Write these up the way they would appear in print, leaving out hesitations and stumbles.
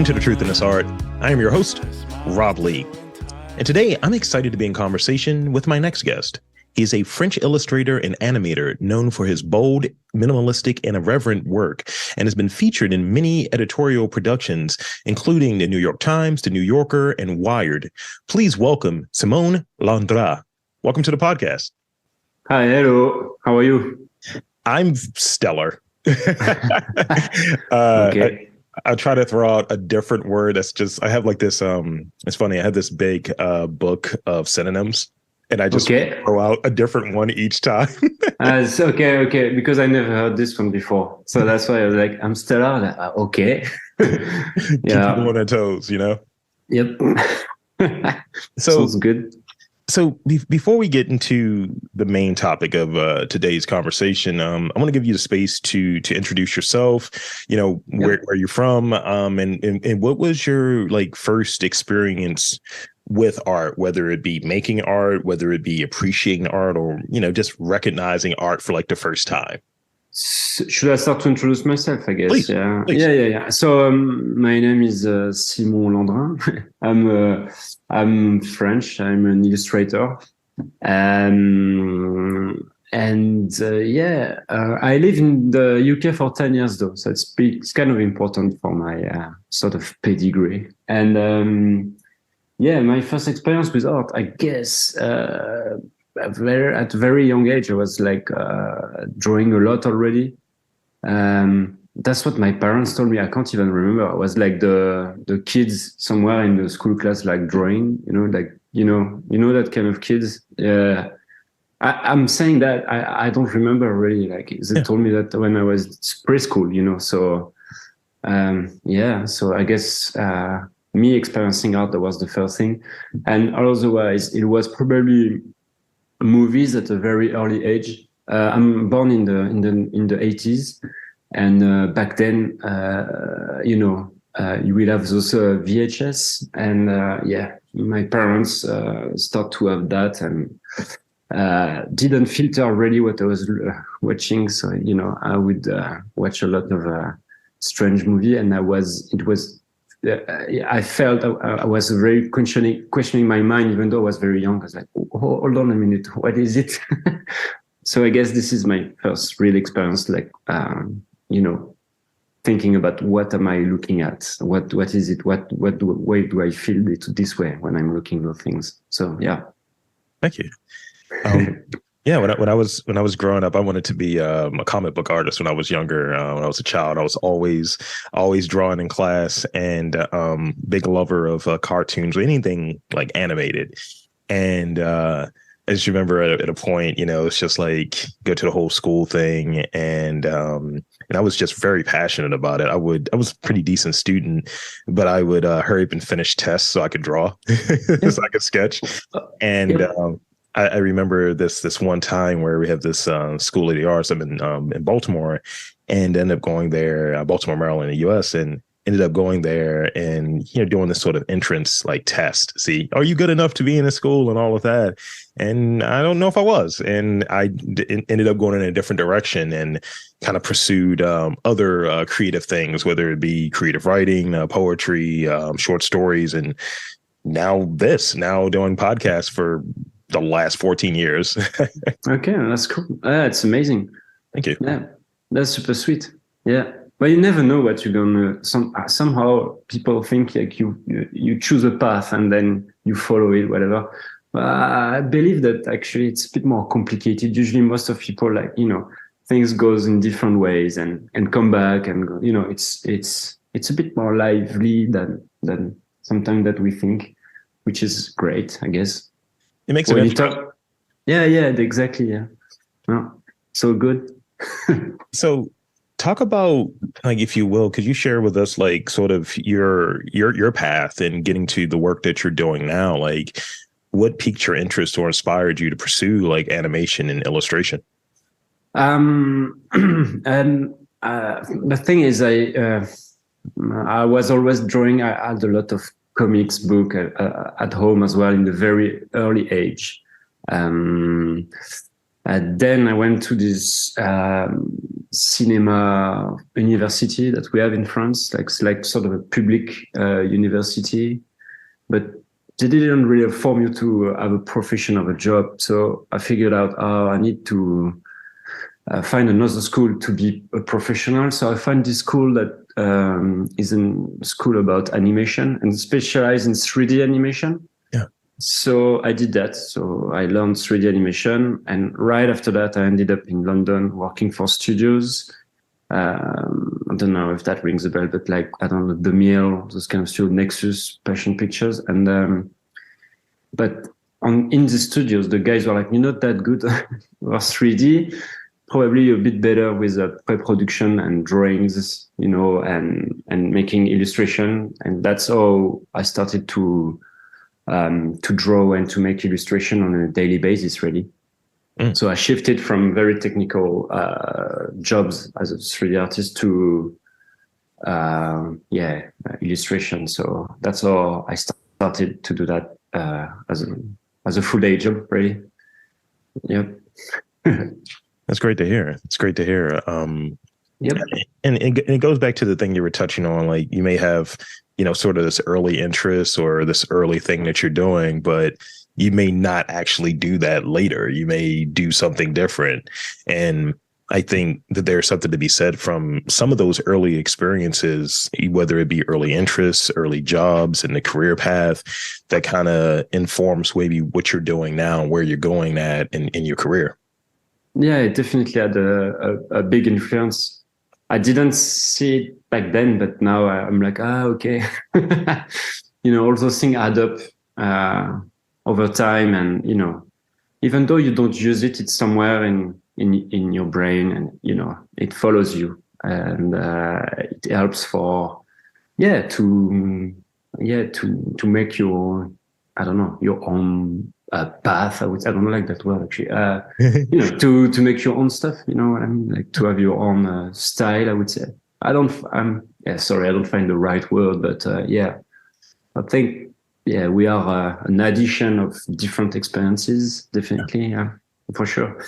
to The Truth in This Art. I am your host, Rob Lee. And today I'm excited to be in conversation with my next guest. He's a French illustrator and animator known for his bold, minimalistic, and irreverent work, and has been featured in many editorial productions, including the New York Times, the New Yorker, and Wired. Please welcome Simon Landrein. Welcome to the podcast. Hi, hello. How are you? I'm stellar. Okay. I try to throw out a different word. That's just, I have like this, it's funny. I have this big book of synonyms, and I just throw out a different one each time. It's okay. Because I never heard this one before. So that's why I was like, I'm stellar. Like, okay. Keep people on their toes, you know? Yep. So sounds good. So before we get into the main topic of today's conversation, I want to give you the space to introduce yourself, you know, where you're from, and what was your like first experience with art, whether it be making art, whether it be appreciating art, or, you know, just recognizing art for like the first time. Should I start to introduce myself, I guess? Please. Yeah. Please. Yeah. So my name is Simon Landrein. I'm French. I'm an illustrator. I live in the UK for 10 years though. So it's kind of important for my sort of pedigree. And my first experience with art, I guess, at a very young age, I was like drawing a lot already. That's what my parents told me. I can't even remember. I was like the kids somewhere in the school class, like drawing, like that kind of kids. Yeah, I'm saying that I don't remember really. Like they told me that when I was preschool, So so I guess me experiencing art, that was the first thing, and otherwise it was probably movies at a very early age. I'm born in the 80s, and back then, you will have those VHS, and my parents start to have that, and didn't filter really what I was watching. So I would watch a lot of strange movie, and I felt I was very questioning my mind, even though I was very young. I was like, hold on a minute, what is it? So I guess this is my first real experience, like, thinking about what am I looking at? What is it? Why do I feel it this way when I'm looking at things? So, yeah. Thank you. When I was growing up, I wanted to be a comic book artist when I was younger. When I was a child, I was always drawing in class, and big lover of cartoons or anything like animated. And I just remember at a point, it's just like go to the whole school thing, and I was just very passionate about it. I was a pretty decent student, but I would hurry up and finish tests so I could draw, so I could sketch, and. I remember this one time where we have this School of the Arts. I'm in Baltimore, and ended up going there, Baltimore, Maryland, in the U.S., and ended up going there and doing this sort of entrance like test. See, are you good enough to be in a school and all of that? And I don't know if I was, and I ended up going in a different direction and kind of pursued other creative things, whether it be creative writing, poetry, short stories, and now doing podcasts for the last 14 years. Okay, that's cool. It's amazing. Thank you. Yeah, that's super sweet. Yeah, but you never know what you're gonna. Somehow people think like you choose a path and then you follow it, whatever. I believe that actually it's a bit more complicated. Usually, most of people things goes in different ways and come back, and it's a bit more lively than sometimes that we think, which is great, I guess. It makes it interesting. Yeah, exactly. Yeah. No, so good. So talk about, like, if you will, could you share with us like sort of your path in getting to the work that you're doing now? Like, what piqued your interest or inspired you to pursue like animation and illustration? The thing is, I was always drawing. I had a lot of comics book at home as well in the very early age. Then I went to this cinema university that we have in France, like sort of a public university, but they didn't really form you to have a profession of a job. So I figured out, I need to find another school to be a professional. So I found this school that is a school about animation and specialize in 3D animation. Yeah. So I did that. So I learned 3D animation, and right after that, I ended up in London working for studios. I don't know if that rings a bell, but like, I don't know, The Mill, those kind of studios, Nexus, Passion Pictures. And, but in the studios, the guys were like, you're not that good or 3D, probably a bit better with pre-production and drawings, and making illustration. And that's how I started to draw and to make illustration on a daily basis, really. So I shifted from very technical jobs as a 3D artist to illustration. So that's how I started to do that as a full day job, really. Yep. That's great to hear. It's great to hear. Yep. And it goes back to the thing you were touching on. Like, you may have, sort of this early interest or this early thing that you're doing, but you may not actually do that later. You may do something different. And I think that there's something to be said from some of those early experiences, whether it be early interests, early jobs, and the career path that kind of informs maybe what you're doing now, where you're going at in your career. Yeah, it definitely had a big influence. I didn't see it back then, but now I'm like, okay. All those things add up over time. And, even though you don't use it, it's somewhere in your brain, and, it follows you. And it helps to make your, I don't know, your own path. I don't like that word, actually. To make your own stuff. You know what I mean? Like, to have your own style. I would say. I don't find the right word, but I think we are an addition of different experiences. Definitely, for sure.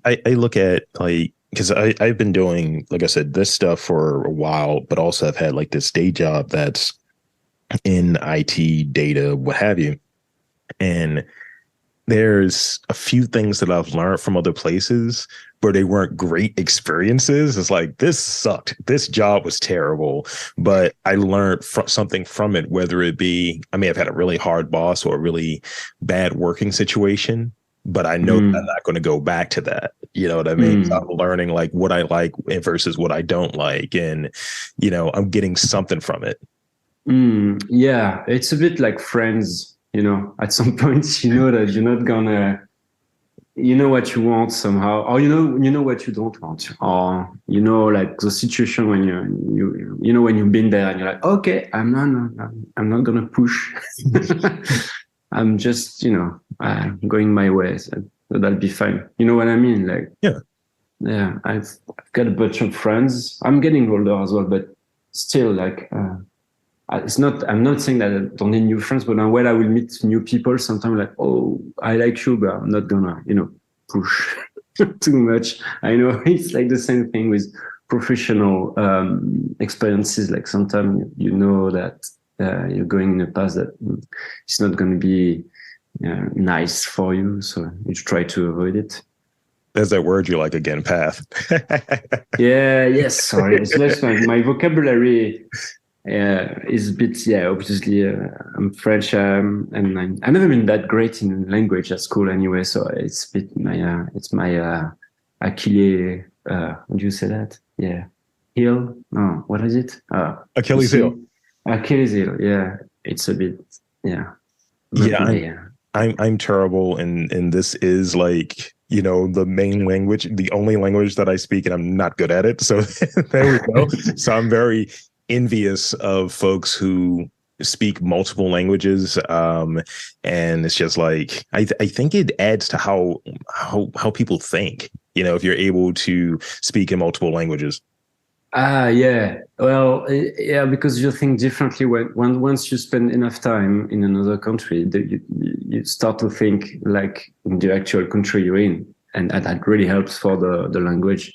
I look at, like, because I've been doing, like I said, this stuff for a while, but also I've had like this day job that's in IT, data, what have you, and there's a few things that I've learned from other places where they weren't great experiences. It's like, this sucked. This job was terrible, but I learned something from it, whether it be, I may have had a really hard boss or a really bad working situation, but I know that I'm not going to go back to that. You know what I mean? So I'm learning like what I like versus what I don't like. And, I'm getting something from it. Yeah, it's a bit like Friends. At some point, that you're not gonna, what you want somehow, or you know what you don't want, or like the situation when when you've been there and you're like, okay, I'm not gonna push. I'm just going my way, so that'll be fine. You know what I mean? Like, yeah. I've got a bunch of friends. I'm getting older as well, but still, like. I'm not saying that I don't need new friends, but when I will meet new people, sometimes like, oh, I like you, but I'm not gonna, push too much. I know it's like the same thing with professional experiences. Like, sometimes that you're going in a path that it's not going to be nice for you, so you try to avoid it. There's that word you like again, path. Yes, sorry. It's less my vocabulary. It's a bit, obviously, I'm French, and I've never been that great in language at school anyway, so it's a bit my Achilles, how do you say that? Yeah. Heel? No, what is it? Achilles heel. Achilles heel, yeah. It's a bit, I'm terrible, and this is like, the main language, the only language that I speak, and I'm not good at it. So there we go. So I'm very envious of folks who speak multiple languages, and it's just like, I think it adds to how people think, if you're able to speak in multiple languages. Yeah. Well, yeah, because you think differently once you spend enough time in another country, you start to think like in the actual country you're in. and that really helps for the language.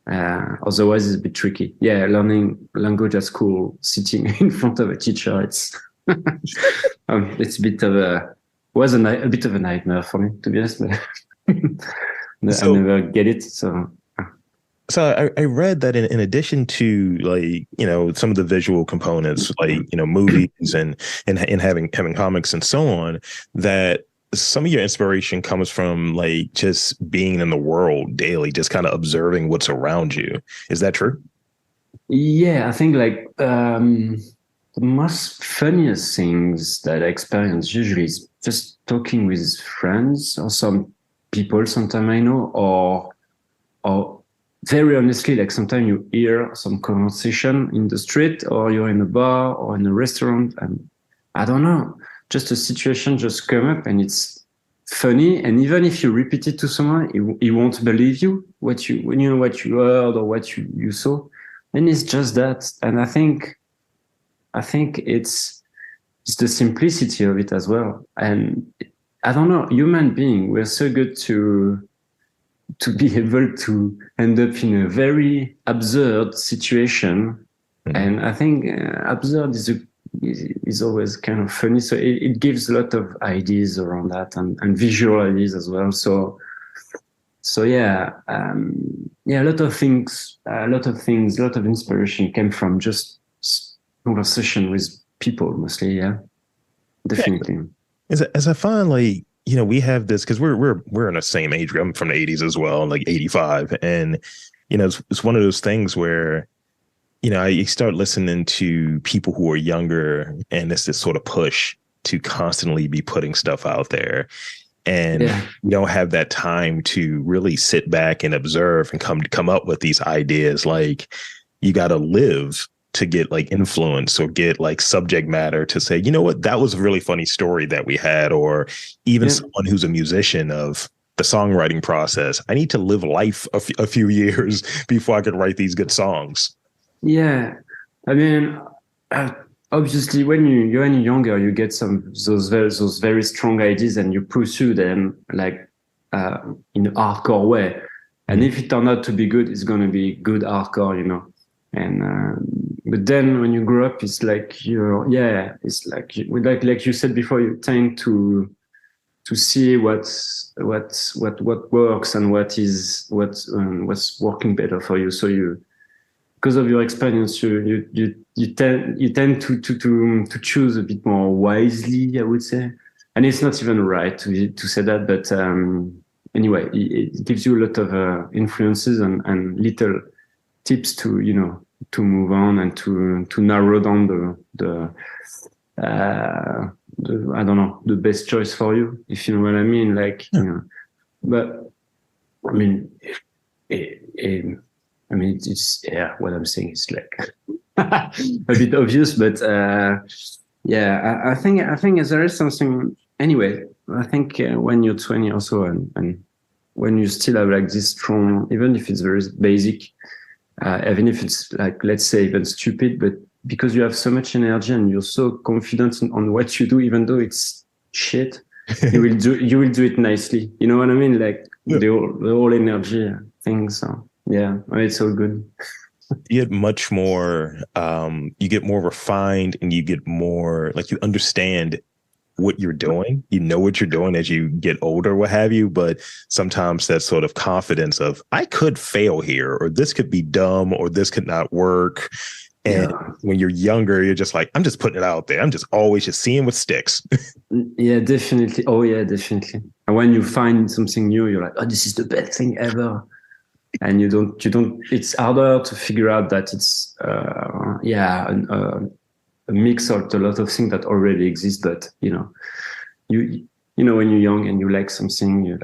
Otherwise, it's a bit tricky. Yeah, learning language at school, sitting in front of a teacher, it's it's a bit of a bit of a nightmare for me, to be honest. But I So never get it. So I read that in addition to like, some of the visual components, like, movies and having comics and so on, that some of your inspiration comes from like just being in the world daily, just kind of observing what's around you. Is that true? yeah, I think like the most funniest things that I experience usually is just talking with friends or some people sometime I know, or very honestly, like sometimes you hear some conversation in the street, or you're in a bar or in a restaurant, and I don't know, just a situation just come up and it's funny. And even if you repeat it to someone, he won't believe you when you know what you heard or what you saw. And it's just that. And I think it's the simplicity of it as well. And I don't know, human being, we're so good to be able to end up in a very absurd situation. Mhm. And I think absurd is always kind of funny. So it gives a lot of ideas around that, and visual ideas as well. So yeah, yeah, a lot of inspiration came from just conversation with people mostly. Yeah, Yeah. definitely. As I find like, we have this because we're in the same age group. I'm from the 80s as well, like 85. And, it's one of those things where, I start listening to people who are younger, and it's this sort of push to constantly be putting stuff out there. And Yeah, you don't have that time to really sit back and observe and come up with these ideas. Like, you got to live to get like influence or get like subject matter to say, you know what, that was a really funny story that we had. Or even yeah, someone who's a musician of the songwriting process. I need to live life a few years before I could write these good songs. yeah. I mean, uh, obviously, when you're younger, you get those very strong ideas, and you pursue them like uh, in a hardcore way. And Mhm. if it turned out to be good, it's gonna be good hardcore, And but then when you grow up, it's like it's like like you said before, you tend to see what works and what's working better for you. So you, because of your experience, you tend to choose a bit more wisely, I would say. And it's not even right to say that, but anyway, it gives you a lot of influences and little tips to move on and to narrow down uh, I don't know, the best choice for you, if you know what I mean. But I mean, it, I mean, it's yeah. What I'm saying is like a bit obvious, but yeah, I think there is something. Anyway, I think when you're 20 or so, and when you still have like this strong, even if it's very basic, even if it's like, let's say, even stupid, but because you have so much energy and you're so confident on what you do, even though it's shit, you will do it nicely. You know what I mean? Like Yeah. the whole energy thing. So yeah, it's all good. You get much more, you get more refined, and you get more like you understand what you're doing. You know what you're doing as you get older, what have you. But sometimes that sort of confidence of I could fail here, or this could be dumb, or this could not work. And Yeah, when you're younger, you're just like, I'm just putting it out there. I'm just always just seeing what sticks. yeah, definitely. Oh yeah, definitely. And when you find something new, you're like, oh, this is the best thing ever. And you don't. It's harder to figure out that it's a mix of a lot of things that already exist, but you when you're young and you like something, you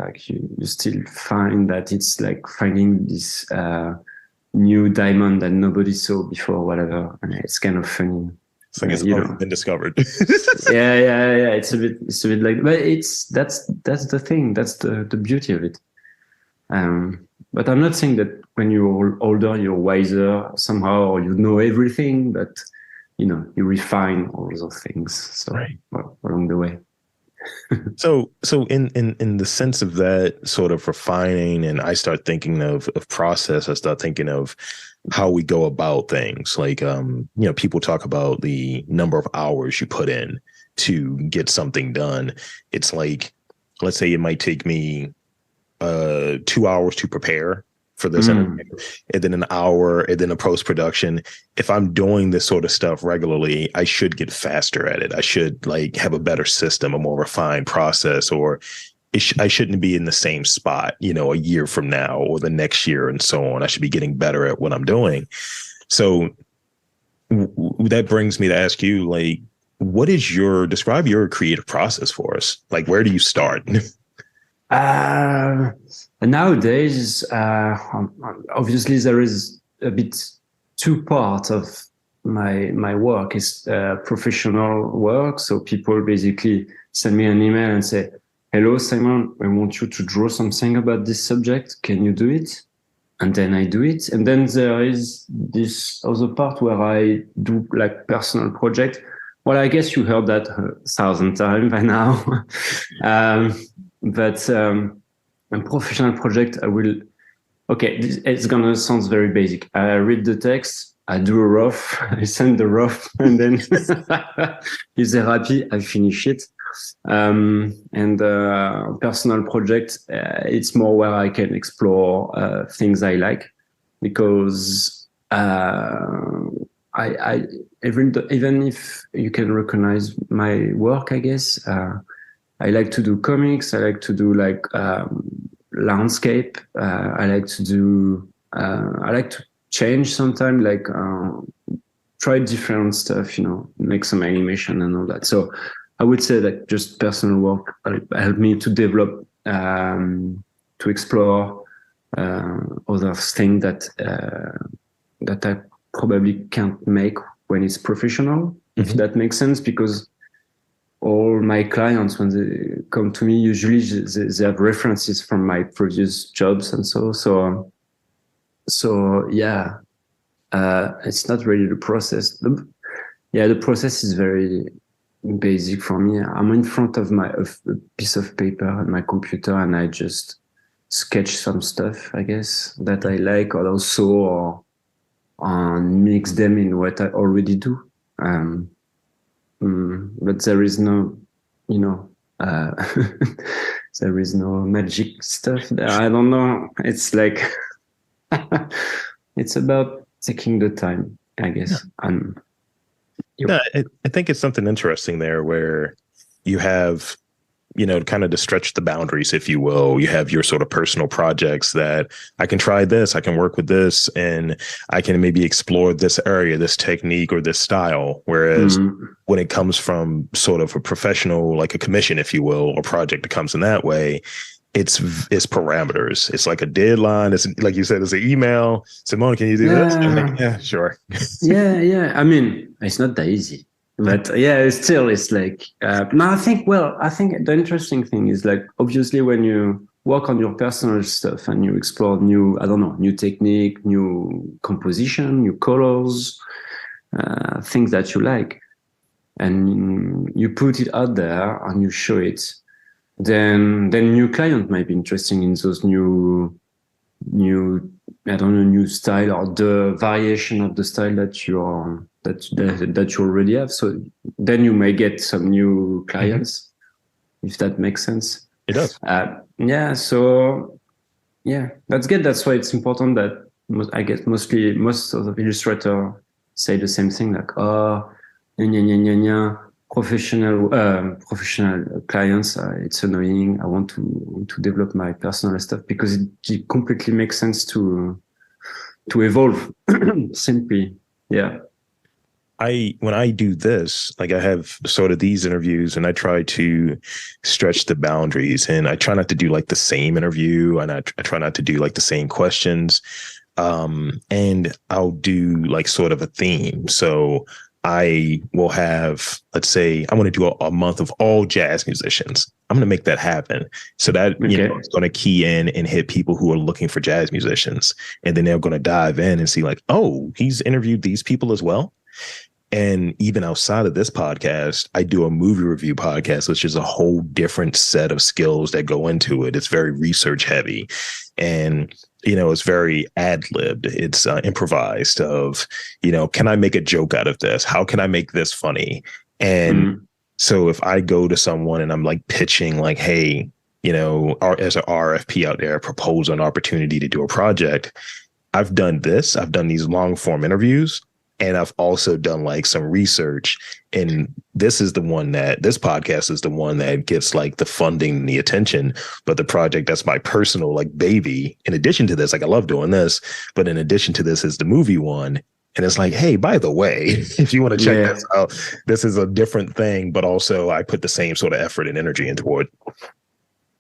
still find that it's like finding this new diamond that nobody saw before, whatever. And it's kind of funny. It's like it's already been discovered. Yeah. It's a bit like, but that's the thing. That's the beauty of it. But I'm not saying that when you're older you're wiser somehow, or you know everything, but you refine all those things. So Right. well, along the way. So in the sense of that sort of refining, and I start thinking of process, I start thinking of how we go about things. Like people talk about the number of hours you put in to get something done. It's like, let's say it might take me 2 hours to prepare for this interview, Mm. and then an hour, and then a post production. If I'm doing this sort of stuff regularly, I should get faster at it. I should like have a better system, a more refined process, or I shouldn't be in the same spot, a year from now or the next year and so on. I should be getting better at what I'm doing. So that brings me to ask you, like, describe your creative process for us? Like, where do you start? Uh, Nowadays, obviously there is a bit two parts of my work. Is professional work. So people basically send me an email and say, "Hello, Simon, I want you to draw something about this subject. Can you do it?" And then I do it. And then there is this other part where I do like personal project. Well, I guess you heard that 1,000 times by now. um, but a professional project, I will. Okay, it's gonna sound very basic. I read the text, I do a rough, I send the rough, and then if they're happy, I finish it. And personal project, it's more where I can explore things I like, because I even if you can recognize my work, I guess. I like to do comics. I like to do like landscape. I like to do. I like to change sometimes, like try different stuff. Make some animation and all that. So I would say that just personal work helped me to develop, to explore other things that I probably can't make when it's professional. If that makes sense, because all my clients, when they come to me, usually they have references from my previous jobs and so yeah. It's not really the process. The process is very basic for me. I'm in front of a piece of paper and my computer, and I just sketch some stuff, I guess, that I like, or also mix them in what I already do. But there is no, there is no magic stuff there. I don't know. It's like, it's about taking the time, I guess. Yeah, I think it's something interesting there where you have, kind of to stretch the boundaries, if you will. You have your sort of personal projects that I can try this, I can work with this, and I can maybe explore this area, this technique, or this style. Whereas when it comes from sort of a professional, like a commission, if you will, or project that comes in that way, it's parameters. It's like a deadline. It's like you said, it's an email. Simone, can you do this? I'm like, yeah, sure. Yeah. I mean, it's not that easy, but yeah, it's like, no, I think the interesting thing is, like, obviously when you work on your personal stuff and you explore new technique, new composition, new colors, things that you like, and you put it out there and you show it, then new client might be interested in those new new style, or the variation of the style that you already have. So then you may get some new clients, if that makes sense. It does. So that's good. That's why it's important that I guess most of the illustrators say the same thing, like, oh, professional clients, it's annoying. I want to develop my personal stuff, because it completely makes sense to evolve simply. Yeah. When I do this, like, I have sort of these interviews, and I try to stretch the boundaries, and I try not to do like the same interview, and I try not to do like the same questions. And I'll do like sort of a theme. So I will have, let's say, I want to do a month of all jazz musicians. I'm going to make that happen. So that, it's going to key in and hit people who are looking for jazz musicians. And then they're going to dive in and see, like, oh, he's interviewed these people as well. And even outside of this podcast, I do a movie review podcast, which is a whole different set of skills that go into it. It's very research heavy, and it's very ad libbed. It's improvised. Of can I make a joke out of this? How can I make this funny? And so if I go to someone and I'm like pitching, like, hey, as an RFP out there, propose an opportunity to do a project. I've done this. I've done these long form interviews. And I've also done like some research, and this podcast is the one that gets like the funding and the attention. But the project that's my personal like baby, in addition to this, like I love doing this, but in addition to this is the movie one. And it's like, hey, by the way, if you want to check this out, this is a different thing, but also I put the same sort of effort and energy into it.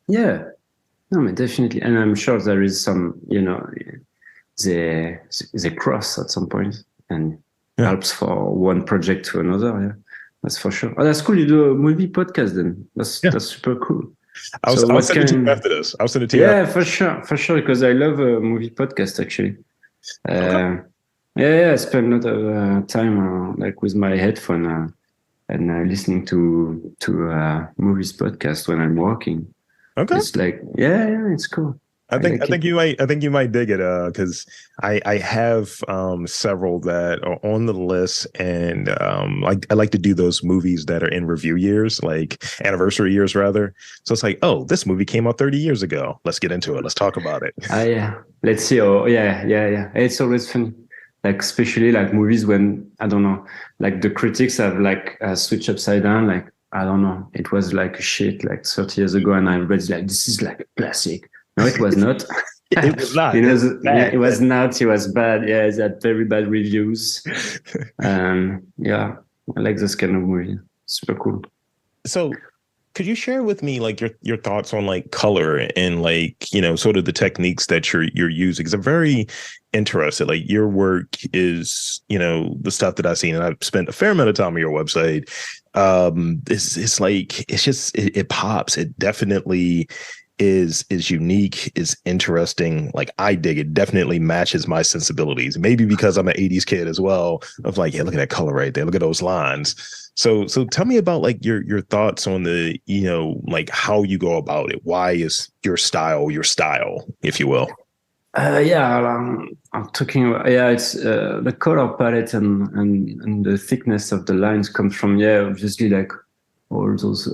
Yeah, no, I mean, definitely. And I'm sure there is some, they cross at some point and helps for one project to another. Yeah, that's for sure. Oh, that's cool. You do a movie podcast then. That's super cool. I'll send it to you after this. I'll send it to you. Yeah, for sure. Because I love a movie podcast actually. Okay. Yeah. I spend a lot of time like with my headphone and listening to movies podcast when I'm walking. Okay. It's like it's cool. I think you might dig it because I have several that are on the list, and I like to do those movies that are in review years, like anniversary years rather. So it's like, oh, this movie came out 30 years ago. Let's get into it. Let's talk about it. Yeah. Let's see. Oh, yeah. It's always fun. Like especially like movies when I don't know, like the critics have like switched upside down. Like I don't know, it was like shit like 30 years ago, and everybody's like, this is like a classic. No, it was not. It was not. It was not. It was bad. Yeah, it had very bad reviews. Yeah, I like this kind of movie. Super cool. So, could you share with me like your thoughts on like color and like sort of the techniques that you're using? Because I'm very interested. Like your work is the stuff that I've seen, and I've spent a fair amount of time on your website. It's like it pops. It definitely is unique, is interesting. Like I dig it. Definitely matches my sensibilities. Maybe because I'm an 80s kid as well. Of like, yeah, look at that color right there. Look at those lines. So tell me about like your thoughts on the, like how you go about it. Why is your style, if you will? I'm talking about, it's the color palette and the thickness of the lines comes from, obviously like all those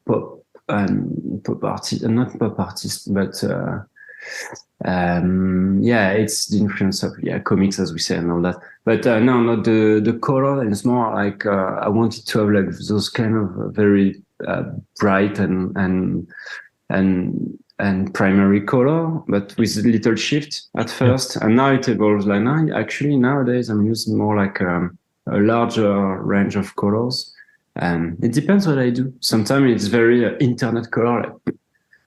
pop artists, not pop artists, but it's the influence of comics, as we say, and all that. But no, not the color. It's more like I wanted to have like those kind of very bright and primary color, but with a little shift at first, and now it evolves. Like nowadays I'm using more like a larger range of colors. It depends what I do. Sometimes it's very internet color,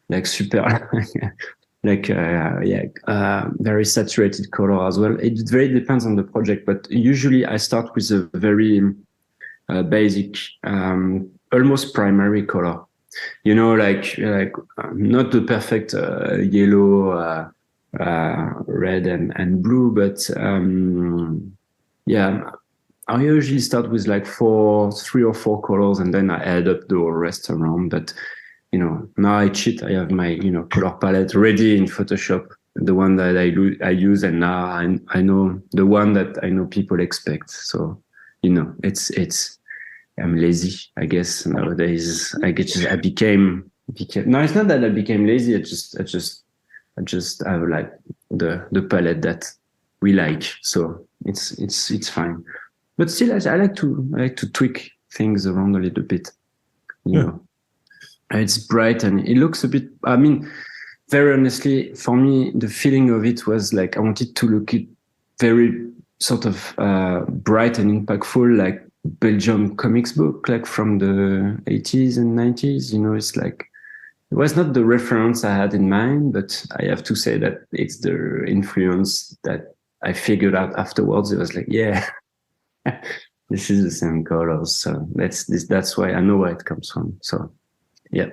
like super, very saturated color as well. It very depends on the project, but usually I start with a very basic, almost primary color. Like not the perfect yellow, red and blue, but I usually start with like 3 or 4 colors, and then I add up the rest around. But now I cheat. I have my color palette ready in Photoshop, the one that I use, and now I know the one that I know people expect. So it's I'm lazy, I guess nowadays. I became. No, it's not that I became lazy. I just have like the palette that we like. So it's fine. But still, I like to tweak things around a little bit. It's bright and it looks a bit. I mean, very honestly, for me, the feeling of it was like I wanted to look it very sort of bright and impactful, like Belgium comics book, like from the 80s and 90s. It's like it was not the reference I had in mind, but I have to say that it's the influence that I figured out afterwards. It was like, this is the same colors, so that's why I know where it comes from. So yeah.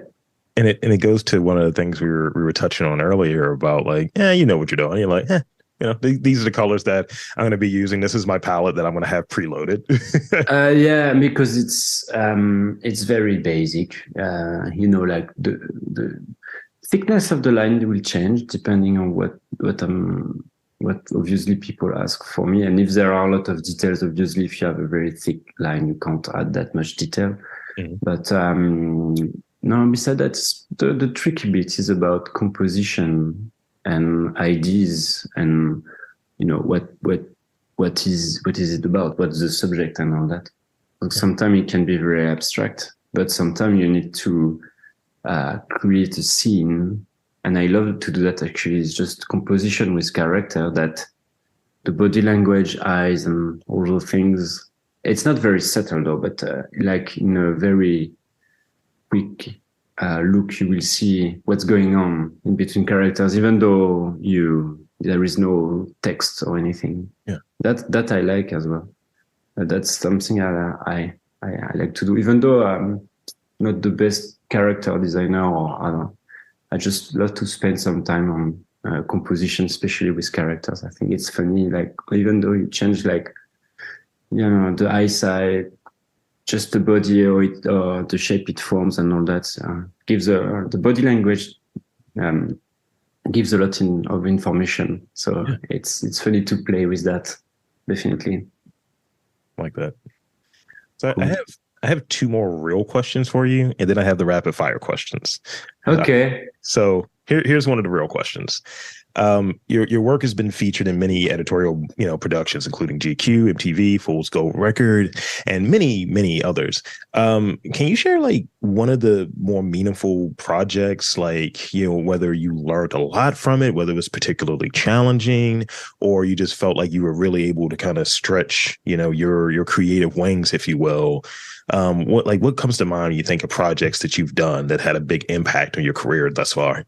And it goes to one of the things we were touching on earlier about like, you know what you're doing. You're like, these are the colors that I'm going to be using. This is my palette that I'm going to have preloaded. Yeah, because it's very basic. Like the thickness of the line will change depending on what obviously people ask for me. And if there are a lot of details, obviously, if you have a very thick line, you can't add that much detail. Mhm. But no, besides that, the tricky bit is about composition and ideas, and what is it about? What's the subject and all that? Sometimes it can be very abstract, but sometimes you need to create a scene. And I love to do that actually. It's just composition with character, that the body language, eyes, and all those things. It's not very subtle though, but like in a very quick look, you will see what's going on in between characters, even though there is no text or anything. Yeah. That I like as well. That's something I like to do, even though I'm not the best character designer, or I don't know. I just love to spend some time on composition, especially with characters. I think it's funny, like even though you change like the eyesight, just the body or the shape it forms and all that gives the body language gives a lot of information. So Yeah. it's funny to play with that, definitely. Like that. So Cool. I have two more real questions for you, and then I have the rapid fire questions. Okay. So here's one of the real questions. Your work has been featured in many editorial, productions, including GQ, MTV, Fool's Gold Record, and many others. Can you share like one of the more meaningful projects, like, whether you learned a lot from it, whether it was particularly challenging, or you just felt like you were really able to kind of stretch, your creative wings, if you will? What comes to mind when you think of projects that you've done that had a big impact on your career thus far?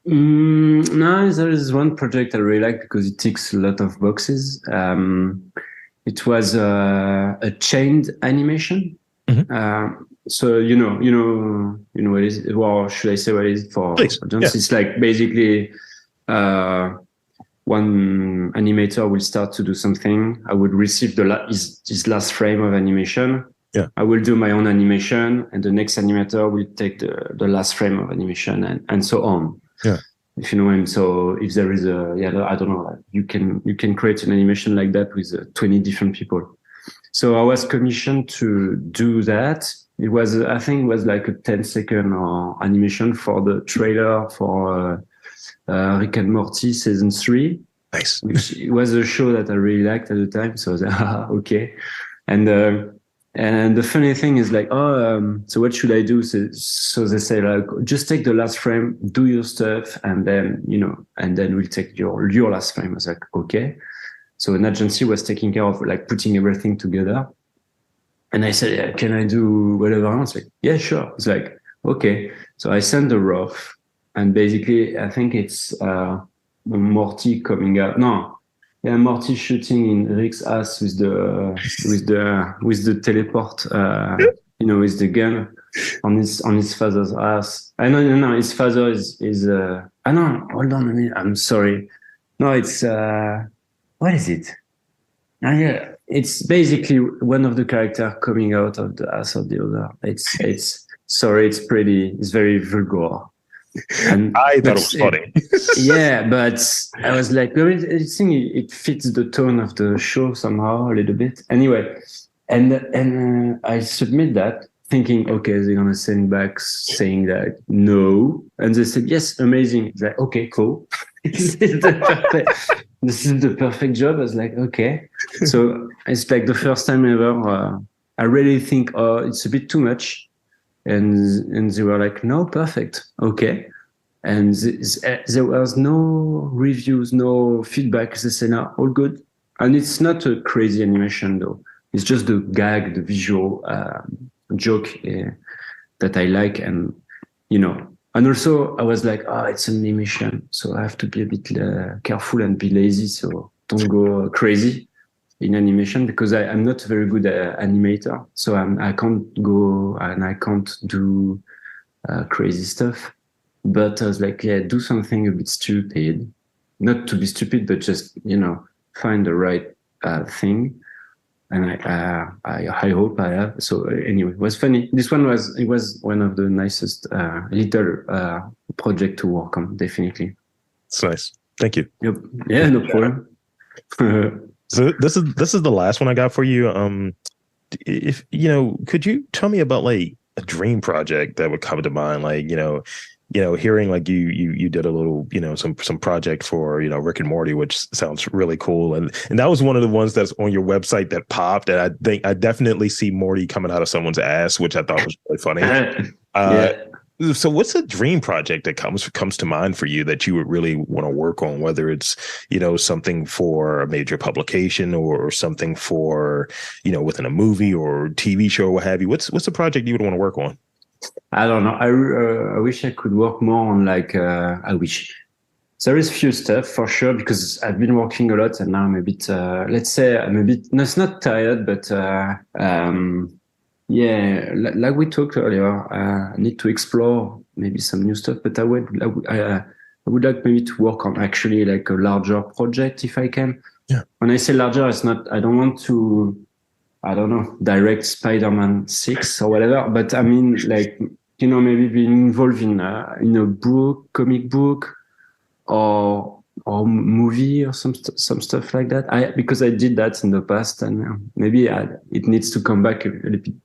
No, there is one project I really like because it ticks a lot of boxes. It was a chained animation. Mhm. So what is it? Well, should I say what is it for Please. audience? Yeah. It's like basically one animator will start to do something. I would receive his last frame of animation. Yeah. I will do my own animation, and the next animator will take the last frame of animation, and so on. Yeah. If you know him. So if there is I don't know, like you can create an animation like that with 20 different people. So I was commissioned to do that. It was, I think it was like a 10-second animation for the trailer for Rick and Morty season 3. Nice. Which was a show that I really liked at the time. So I was like, okay. And the funny thing is like, so what should I do? So they say like, just take the last frame, do your stuff, and then we'll take your last frame. I was like, okay. So an agency was taking care of like putting everything together. And I said, yeah, can I do whatever I want? Like, yeah, sure. It's like, okay. So I sent the rough, and basically I think it's Morty coming out. No. Yeah, Morty shooting in Rick's ass with the teleport, with the gun on his father's ass. No, his father is no, hold on a minute. I'm sorry. No, it's what is it? Yeah, it's basically one of the characters coming out of the ass of the other. It's sorry, it's very vulgar. And I thought it was funny. Yeah, but I was like, I think it fits the tone of the show somehow a little bit. Anyway, and I submit that thinking, okay, they're gonna send back saying that no, and they said yes, amazing. It's like, okay, cool. This is the perfect job. I was like, okay. So it's like the first time ever I really think, oh, it's a bit too much. And they were like, no, perfect. Okay. And there was no reviews, no feedback. They say, no, all good. And it's not a crazy animation though. It's just the gag, the visual joke that I like. And, and also I was like, it's an animation. So I have to be a bit careful and be lazy. So don't go crazy in animation because I'm not a very good animator. So I can't go and I can't do crazy stuff. But I was like, yeah, do something a bit stupid not to be stupid, but just, find the right thing. And I hope I have. So anyway, it was funny. This one was one of the nicest little project to work on, definitely. It's nice. Thank you. Yep. Yeah, no problem. So this is the last one I got for you. If could you tell me about like a dream project that would come to mind? Like, hearing like you did a little, some project for, Rick and Morty, which sounds really cool. And that was one of the ones that's on your website that popped. And I think I definitely see Morty coming out of someone's ass, which I thought was really funny. Yeah. So what's a dream project that comes to mind for you that you would really want to work on, whether it's, something for a major publication or something for, within a movie or TV show or what have you? What's a project you would want to work on? I don't know. I wish I could work more on like, I wish. There is few stuff for sure, because I've been working a lot and now I'm a bit, let's say I'm a bit, no, it's not tired, but, yeah, like we talked earlier, I need to explore maybe some new stuff, but I would like maybe to work on actually like a larger project if I can. Yeah. When I say larger, it's not, I don't want to, I don't know, direct Spider-Man 6 or whatever, but I mean like, maybe being involved in a book, comic book, or movie or some stuff like that. Because I did that in the past, and maybe it needs to come back a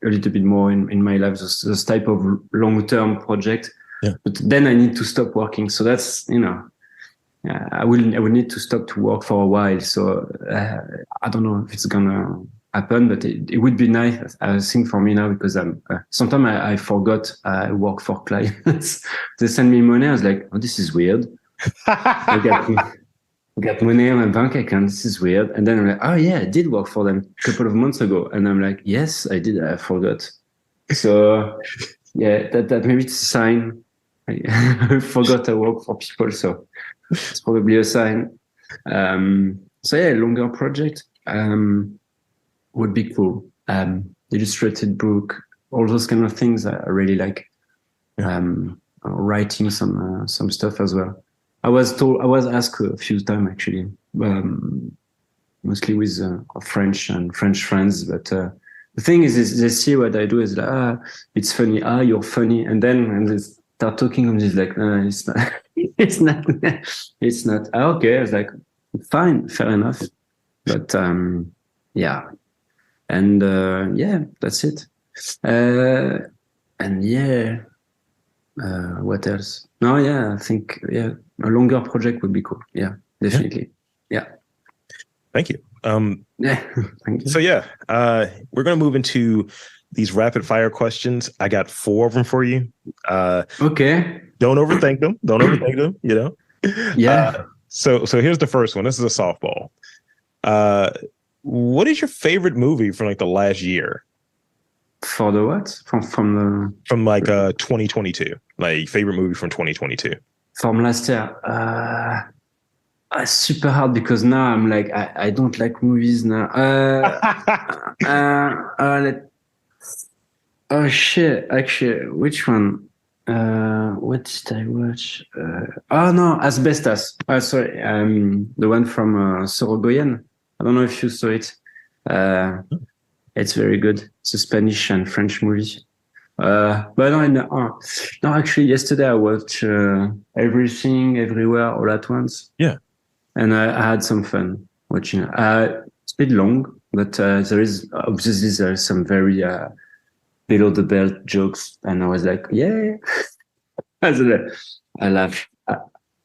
little bit more in my life. This type of long-term project. Yeah. But then I need to stop working. So that's I will need to stop to work for a while. So I don't know if it's gonna happen, but it would be nice, I think, for me now, because sometimes I forgot I work for clients. They send me money. I was like, oh, this is weird. I got money on my bank account. This is weird. And then I'm like, oh yeah, I did work for them a couple of months ago. And I'm like, yes, I did. I forgot. So yeah, that maybe it's a sign. I forgot I work for people. So it's probably a sign. So yeah, longer project would be cool. Illustrated book, all those kind of things I really like. Writing some stuff as well. I was asked a few times actually, mostly with French friends. But the thing is they see what I do is like, it's funny. You're funny, and they start talking and it's like, no, it's not. It's not. It's not. Okay, I was like, fine, fair enough. But yeah, and yeah, that's it. And yeah. What else? No, yeah, I think a longer project would be cool. Yeah, definitely. Yeah. Thank you. Yeah, thank you. So yeah, we're gonna move into these rapid fire questions. I got 4 of them for you. Okay. Don't overthink them. Don't overthink them. Yeah. So here's the first one. This is a softball. What is your favorite movie from like the last year? For the what? From like 2022. Like favorite movie from 2022. From last year. It's super hard because now I'm like I don't like movies now. Oh shit! Actually, which one? What did I watch? Oh no, Asbestas. Sorry, the one from Sorogoyen. I don't know if you saw it. It's very good. It's a Spanish and French movie. But no, actually, yesterday I watched Everything, Everywhere, All at Once. Yeah. And I had some fun watching it. It's a bit long, but there's some very below the belt jokes. And I was like, yeah. I laughed.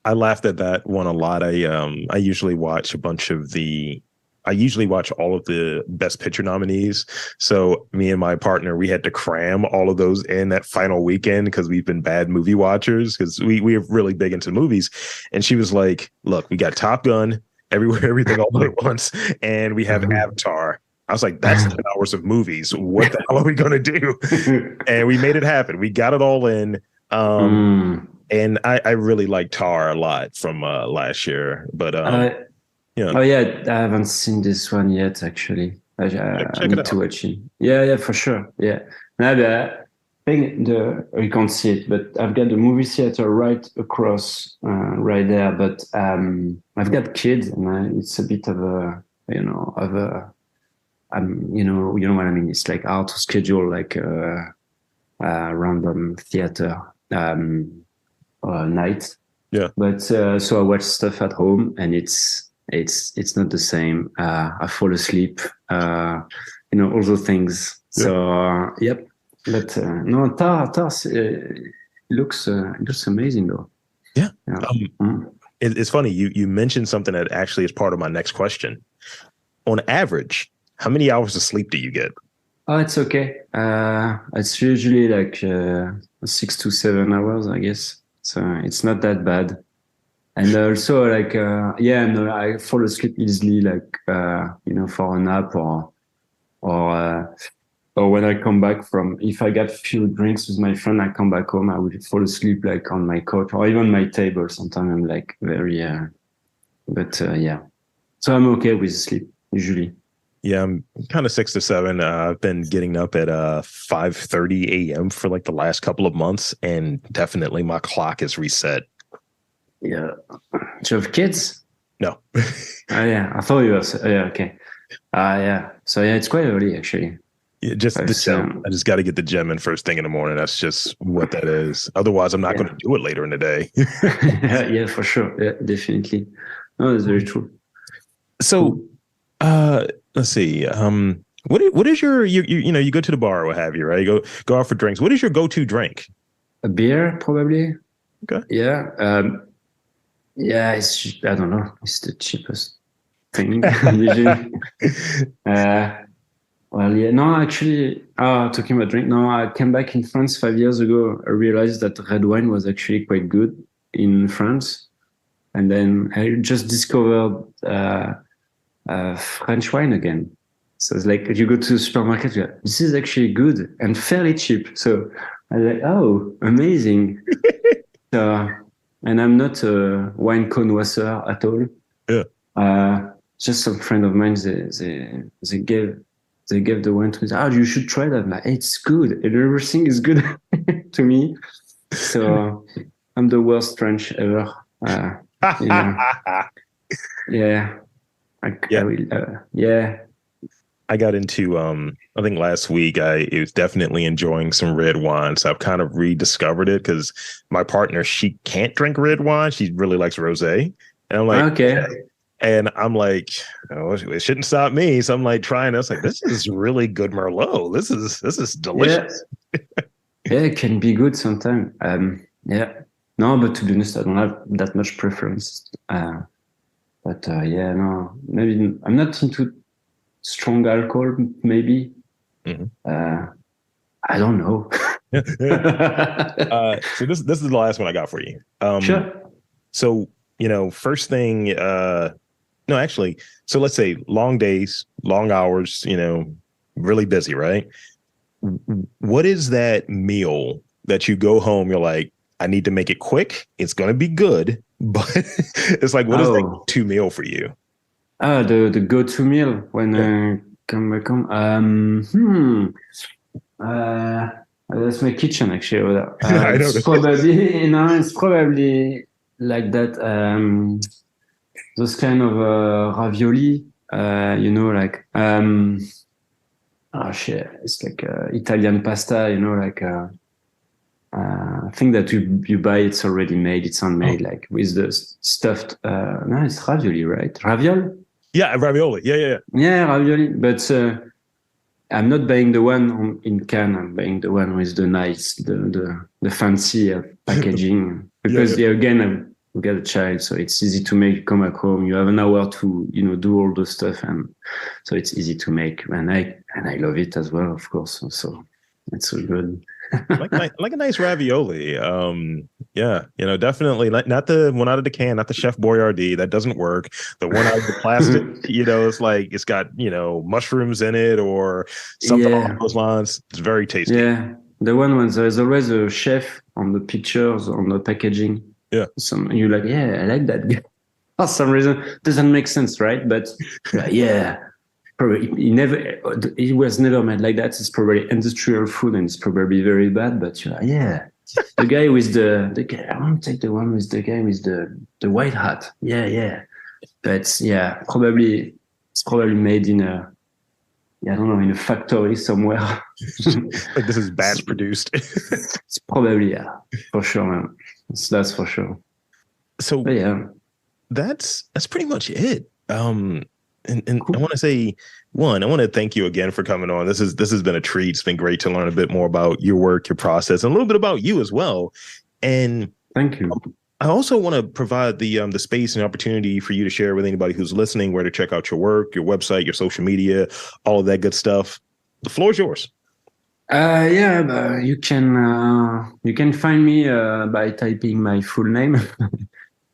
I laughed at that one a lot. I usually watch all of the Best Picture nominees. So me and my partner, we had to cram all of those in that final weekend because we've been bad movie watchers because we are really big into movies. And she was like, look, we got Top Gun, everything all at once, and we have Avatar. I was like, that's 10 hours of movies. What the hell are we going to do? And we made it happen. We got it all in. And I really like Tar a lot from last year. But yeah. Oh yeah, I haven't seen this one yet. Actually, I need to watch it. Yeah, for sure. Yeah, no, but thing, you can't see it, but I've got the movie theater right across, right there. But I've got kids, and it's a bit of a, you know what I mean. It's like hard to schedule like a random theater night. Yeah. But so I watch stuff at home, and it's not the same. I fall asleep. All those things. Yeah. So yep. But no, Tars looks amazing though. Yeah. Yeah. It's funny. You mentioned something that actually is part of my next question. On average, how many hours of sleep do you get? Oh, it's okay. It's usually like 6 to 7 hours, I guess. So it's not that bad. And also, like, I fall asleep easily, like, for a nap or when I come back if I get few drinks with my friend, I come back home, I will fall asleep like on my couch or even my table. Sometimes I'm like very, yeah. So I'm okay with sleep usually. Yeah, I'm kind of 6 to 7. I've been getting up at 5:30 a.m. for like the last couple of months, and definitely my clock is reset. Yeah. Do you have kids? No. Yeah. I thought you were. Yeah. Okay. Yeah. So yeah, it's quite early actually. Yeah, just the gym. I just got to get the gym in first thing in the morning. That's just what that is. Otherwise, I'm not going to do it later in the day. Yeah, for sure. Yeah, definitely. No, that's very true. So, let's see. What is your you go to the bar or what have you, right? You go out for drinks. What is your go-to drink? A beer, probably. Okay. Yeah. Yeah, I don't know. It's the cheapest thing usually. Well, yeah, no, actually, talking about drink. No, I came back in France 5 years ago. I realized that red wine was actually quite good in France. And then I just discovered French wine again. So it's like, you go to the supermarket, you're like, this is actually good and fairly cheap. So I was like, oh, amazing. And I'm not a wine connoisseur at all. Yeah. Just some friend of mine, they gave the wine to me. Oh, you should try that. I'm like, it's good. And everything is good to me. So I'm the worst French ever. Yeah. I got into I think last week I was definitely enjoying some red wine. So I've kind of rediscovered it because my partner, she can't drink red wine. She really likes rosé. And I'm like, okay. And I'm like, oh, it shouldn't stop me. So I'm like trying this. Like, this is really good Merlot. This is delicious. Yeah, it can be good sometimes. Yeah. No, but to be honest, I don't have that much preference. No, maybe I'm not into strong alcohol. Maybe. Mm-hmm. I don't know. So this is the last one I got for you. Sure. So first thing. No, actually. So let's say long days, long hours. Really busy, right? What is that meal that you go home? You're like, I need to make it quick. It's going to be good, but it's like, what is that go-to meal for you? The go-to meal when I come back home. That's my kitchen actually over there. I know it's probably like that. Those kind of ravioli, like it's like Italian pasta, like thing that you buy, it's already made, it's handmade, like with the stuffed. No, it's ravioli, right? Ravioli. Yeah, ravioli. Yeah. Yeah, ravioli. But I'm not buying the one in can. I'm buying the one with the nice, the fancy packaging. Because again, I've got a child, so it's easy to make. Come back home, you have an hour to do all the stuff, and so it's easy to make. And I love it as well, of course. So it's so good. like a nice ravioli. Definitely not the one out of the can, not the Chef Boyardee. That doesn't work. The one out of the plastic, it's like it's got mushrooms in it or something along those lines. It's very tasty. Yeah, the one when there's always a chef on the pictures, on the packaging. Yeah, you're like, I like that. For some reason, doesn't make sense, right? But yeah. probably it was never made like that. It's probably industrial food and it's probably very bad, but yeah. The guy with the guy, I want to take the one with the guy with the white hat. Yeah. But yeah, probably it's probably made in a, I don't know, in a factory somewhere. Like this is batch produced. It's probably, yeah, for sure, man. That's for sure. So but yeah, that's pretty much it. And cool. I want to say, I want to thank you again for coming on. This has been a treat. It's been great to learn a bit more about your work, your process, and a little bit about you as well. And thank you. I also want to provide the space and opportunity for you to share with anybody who's listening where to check out your work, your website, your social media, all of that good stuff. The floor is yours. You can find me by typing my full name,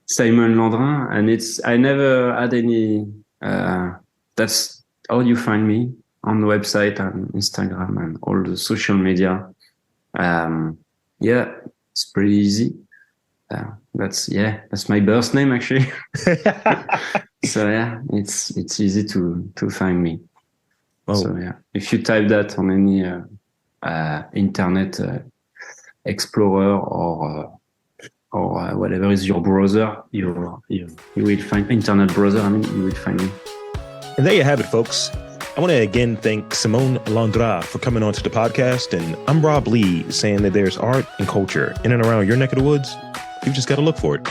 Simon Landrein, and I never had any. That's how you find me on the website and Instagram and all the social media. It's pretty easy. That's my birth name actually. So yeah, it's easy to find me. Oh. So yeah, if you type that on any internet explorer or whatever is your browser, you will find internet browser. You will find me. And there you have it, folks. I want to again thank Simon Landrein for coming on to the podcast. And I'm Rob Lee, saying that there's art and culture in and around your neck of the woods. You've just got to look for it.